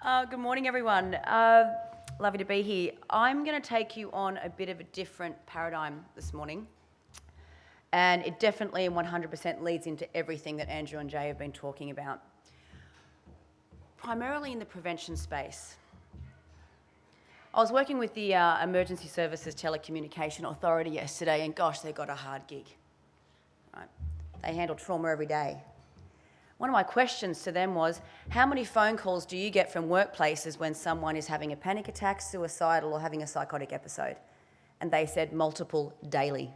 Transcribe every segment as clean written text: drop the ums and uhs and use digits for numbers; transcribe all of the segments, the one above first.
Good morning, everyone. Lovely to be here. I'm going to take you on a bit of a different paradigm this morning. And it definitely and 100% leads into everything that Andrew and Jay have been talking about. Primarily in the prevention space. I was working with the Emergency Services Telecommunication Authority yesterday, and gosh, they got a hard gig. Right? They handle trauma every day. One of my questions to them was, how many phone calls do you get from workplaces when someone is having a panic attack, suicidal, or having a psychotic episode? And they said multiple daily.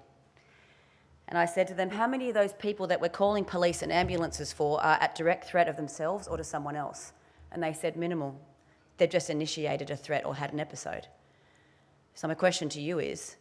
And I said to them, how many of those people that we're calling police and ambulances for are at direct threat of themselves or to someone else? And they said minimal. They've just initiated a threat or had an episode. So my question to you is,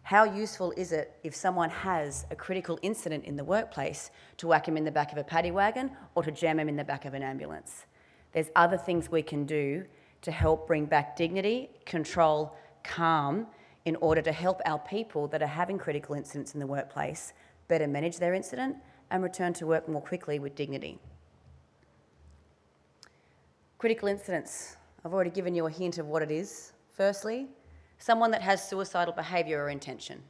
how useful is it if someone has a critical incident in the workplace to whack him in the back of a paddy wagon or to jam him in the back of an ambulance? There's other things we can do to help bring back dignity, control, calm, in order to help our people that are having critical incidents in the workplace better manage their incident and return to work more quickly with dignity. Critical incidents. I've already given you a hint of what it is. Firstly, someone that has suicidal behaviour or intention.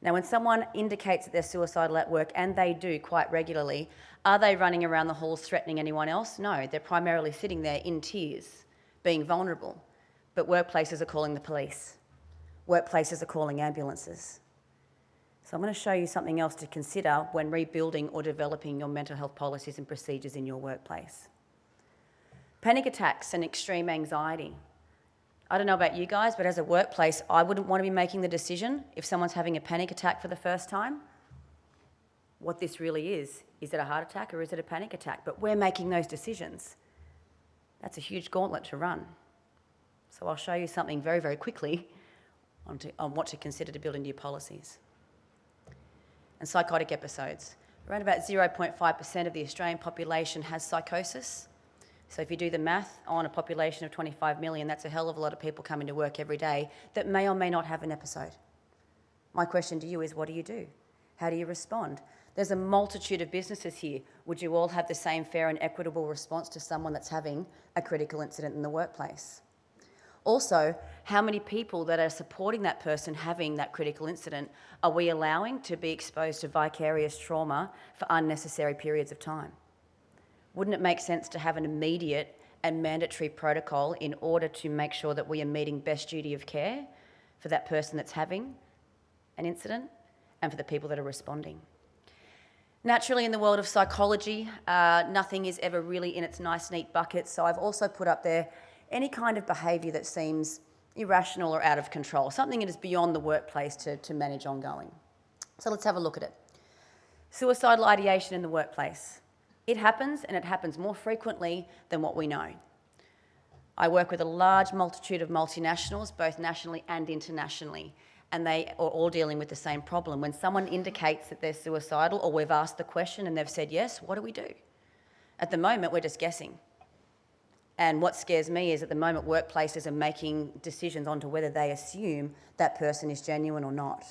Now, when someone indicates that they're suicidal at work, and they do quite regularly, are they running around the halls threatening anyone else? No, they're primarily sitting there in tears, being vulnerable. But workplaces are calling the police. Workplaces are calling ambulances. So I'm going to show you something else to consider when rebuilding or developing your mental health policies and procedures in your workplace. Panic attacks and extreme anxiety. I don't know about you guys, but as a workplace, I wouldn't want to be making the decision if someone's having a panic attack for the first time, what this really is. Is it a heart attack or is it a panic attack? But we're making those decisions. That's a huge gauntlet to run. So I'll show you something very, very quickly on what to consider to build into your policies. And psychotic episodes. Around about 0.5% of the Australian population has psychosis. So if you do the math on a population of 25 million, that's a hell of a lot of people coming to work every day that may or may not have an episode. My question to you is, what do you do? How do you respond? There's a multitude of businesses here. Would you all have the same fair and equitable response to someone that's having a critical incident in the workplace? Also, how many people that are supporting that person having that critical incident are we allowing to be exposed to vicarious trauma for unnecessary periods of time? Wouldn't it make sense to have an immediate and mandatory protocol in order to make sure that we are meeting best duty of care for that person that's having an incident and for the people that are responding? Naturally, in the world of psychology, nothing is ever really in its nice, neat bucket. So I've also put up there any kind of behaviour that seems irrational or out of control, something that is beyond the workplace to manage ongoing. So let's have a look at it. Suicidal ideation in the workplace. It happens, and it happens more frequently than what we know. I work with a large multitude of multinationals, both nationally and internationally, and they are all dealing with the same problem. When someone indicates that they're suicidal, or we've asked the question and they've said yes, what do we do? At the moment, we're just guessing. And what scares me is at the moment, workplaces are making decisions onto whether they assume that person is genuine or not.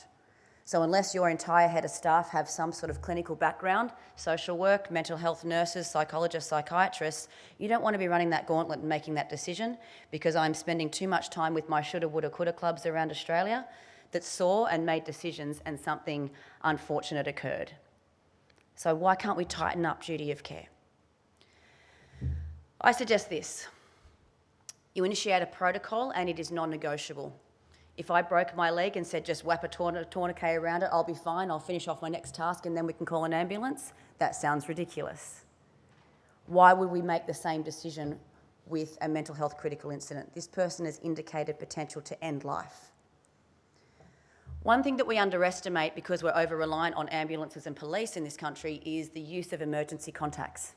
So unless your entire head of staff have some sort of clinical background, social work, mental health nurses, psychologists, psychiatrists, you don't want to be running that gauntlet and making that decision, because I'm spending too much time with my shoulda, woulda, coulda clubs around Australia that saw and made decisions and something unfortunate occurred. So why can't we tighten up duty of care? I suggest this. You initiate a protocol and it is non-negotiable. If I broke my leg and said just whap a tourniquet around it, I'll be fine, I'll finish off my next task and then we can call an ambulance, that sounds ridiculous. Why would we make the same decision with a mental health critical incident? This person has indicated potential to end life. One thing that we underestimate because we're over-reliant on ambulances and police in this country is the use of emergency contacts.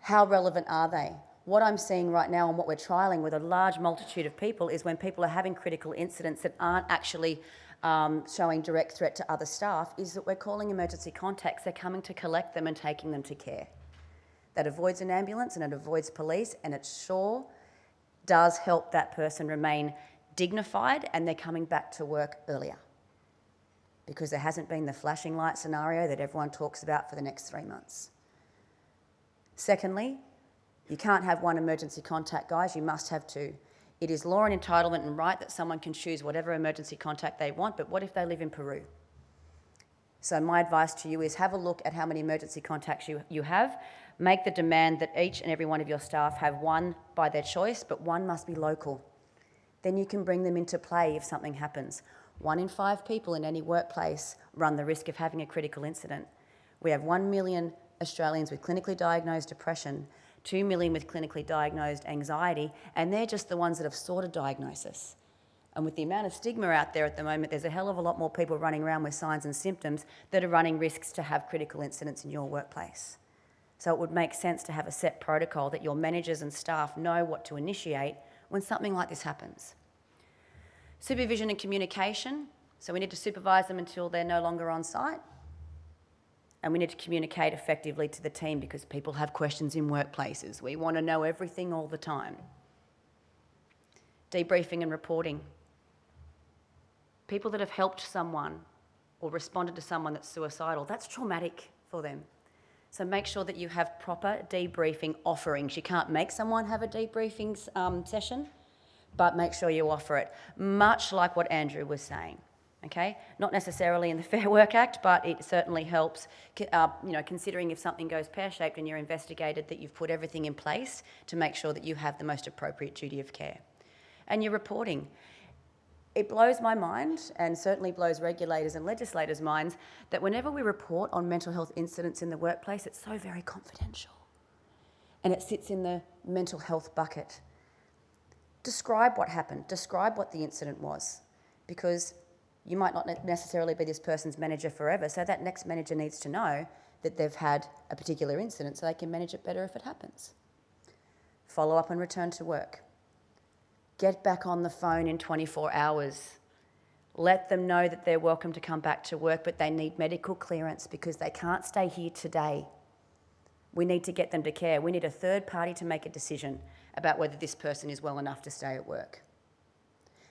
How relevant are they? What I'm seeing right now and what we're trialling with a large multitude of people is when people are having critical incidents that aren't actually showing direct threat to other staff, is that we're calling emergency contacts. They're coming to collect them and taking them to care. That avoids an ambulance and it avoids police, and it sure does help that person remain dignified and they're coming back to work earlier, because there hasn't been the flashing light scenario that everyone talks about for the next 3 months. Secondly, You can't have one emergency contact, guys, you must have two. It is law and entitlement and right that someone can choose whatever emergency contact they want, but what if they live in Peru? So my advice to you is have a look at how many emergency contacts you have. Make the demand that each and every one of your staff have one by their choice, but one must be local. Then you can bring them into play if something happens. 1 in 5 people in any workplace run the risk of having a critical incident. We have 1 million Australians with clinically diagnosed depression, 2 million with clinically diagnosed anxiety, and they're just the ones that have sought a diagnosis. And with the amount of stigma out there at the moment, there's a hell of a lot more people running around with signs and symptoms that are running risks to have critical incidents in your workplace. So it would make sense to have a set protocol that your managers and staff know what to initiate when something like this happens. Supervision and communication. So we need to supervise them until they're no longer on site. And we need to communicate effectively to the team because people have questions in workplaces. We want to know everything all the time. Debriefing and reporting. People that have helped someone or responded to someone that's suicidal, that's traumatic for them. So make sure that you have proper debriefing offerings. You can't make someone have a debriefing session, but make sure you offer it, much like what Andrew was saying. Okay, not necessarily in the Fair Work Act, but it certainly helps, considering if something goes pear-shaped and you're investigated, that you've put everything in place to make sure that you have the most appropriate duty of care. And your reporting. It blows my mind, and certainly blows regulators and legislators' minds, that whenever we report on mental health incidents in the workplace, it's so very confidential. And it sits in the mental health bucket. Describe what happened, describe what the incident was, because you might not necessarily be this person's manager forever, so that next manager needs to know that they've had a particular incident so they can manage it better if it happens. Follow up and return to work. Get back on the phone in 24 hours. Let them know that they're welcome to come back to work, but they need medical clearance because they can't stay here today. We need to get them to care. We need a third party to make a decision about whether this person is well enough to stay at work.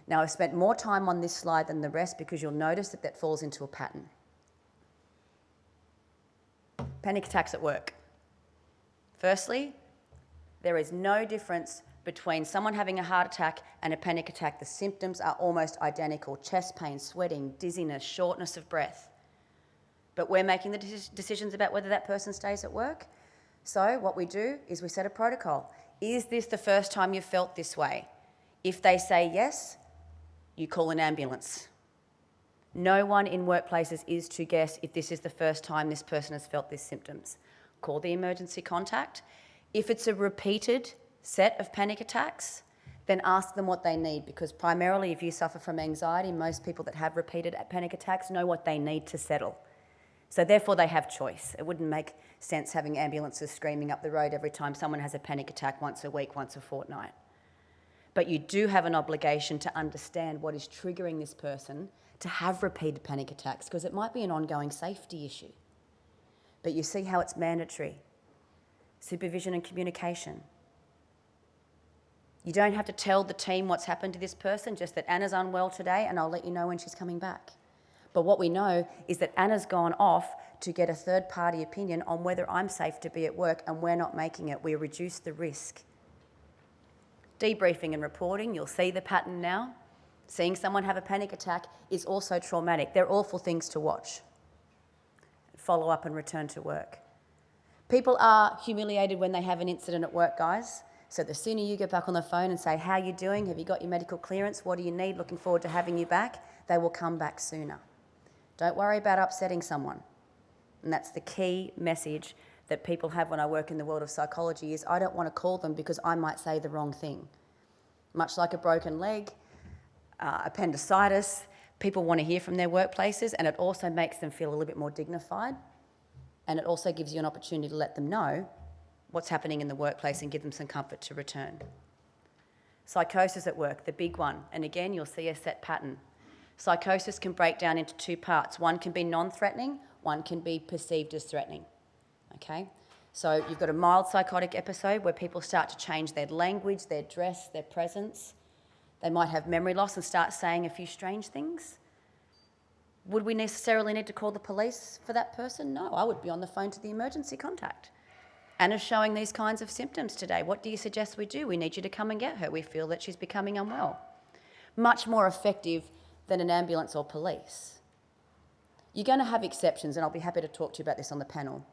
Now, I've spent more time on this slide than the rest because you'll notice that that falls into a pattern. Panic attacks at work. Firstly, there is no difference between someone having a heart attack and a panic attack. The symptoms are almost identical: chest pain, sweating, dizziness, shortness of breath. But we're making the decisions about whether that person stays at work. So what we do is we set a protocol. Is this the first time you've felt this way? If they say yes, you call an ambulance. No one in workplaces is to guess if this is the first time this person has felt these symptoms. Call the emergency contact. If it's a repeated set of panic attacks, then ask them what they need, because primarily if you suffer from anxiety, most people that have repeated panic attacks know what they need to settle. So therefore they have choice. It wouldn't make sense having ambulances screaming up the road every time someone has a panic attack once a week, once a fortnight. But you do have an obligation to understand what is triggering this person to have repeated panic attacks, because it might be an ongoing safety issue. But you see how it's mandatory. Supervision and communication. You don't have to tell the team what's happened to this person, just that Anna's unwell today and I'll let you know when she's coming back. But what we know is that Anna's gone off to get a third-party opinion on whether I'm safe to be at work, and we're not making it. We reduce the risk. Debriefing and reporting, you'll see the pattern now. Seeing someone have a panic attack is also traumatic. They're awful things to watch. Follow up and return to work. People are humiliated when they have an incident at work, guys. So the sooner you get back on the phone and say, how are you doing? Have you got your medical clearance? What do you need? Looking forward to having you back. They will come back sooner. Don't worry about upsetting someone. And that's the key message that people have when I work in the world of psychology, is I don't want to call them because I might say the wrong thing. Much like a broken leg, appendicitis, people want to hear from their workplaces, and it also makes them feel a little bit more dignified. And it also gives you an opportunity to let them know what's happening in the workplace and give them some comfort to return. Psychosis at work, the big one. And again, you'll see a set pattern. Psychosis can break down into two parts. One can be non-threatening, one can be perceived as threatening. Okay? So you've got a mild psychotic episode where people start to change their language, their dress, their presence. They might have memory loss and start saying a few strange things. Would we necessarily need to call the police for that person? No, I would be on the phone to the emergency contact. Anna's showing these kinds of symptoms today. What do you suggest we do? We need you to come and get her. We feel that she's becoming unwell. Much more effective than an ambulance or police. You're going to have exceptions, and I'll be happy to talk to you about this on the panel.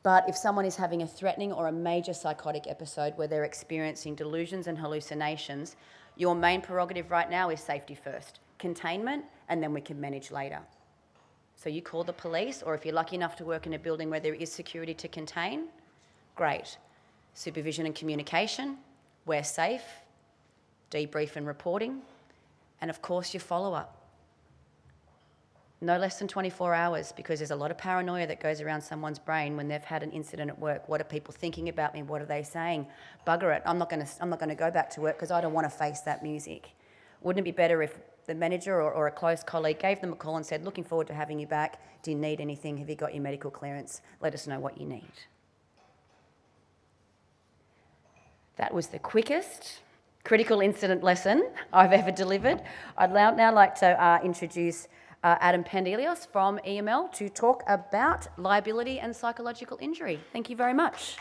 But if someone is having a threatening or a major psychotic episode where they're experiencing delusions and hallucinations, your main prerogative right now is safety first, containment, and then we can manage later. So you call the police, or if you're lucky enough to work in a building where there is security to contain, great. Supervision and communication, we're safe, debrief and reporting, and of course your follow-up. No less than 24 hours, because there's a lot of paranoia that goes around someone's brain when they've had an incident at work. What are people thinking about me? What are they saying? Bugger it, I'm not going to go back to work because I don't want to face that music. Wouldn't it be better if the manager or a close colleague gave them a call and said, looking forward to having you back. Do you need anything? Have you got your medical clearance? Let us know what you need. That was the quickest critical incident lesson I've ever delivered. I'd now like to introduce Adam Pandelios from EML to talk about liability and psychological injury. Thank you very much.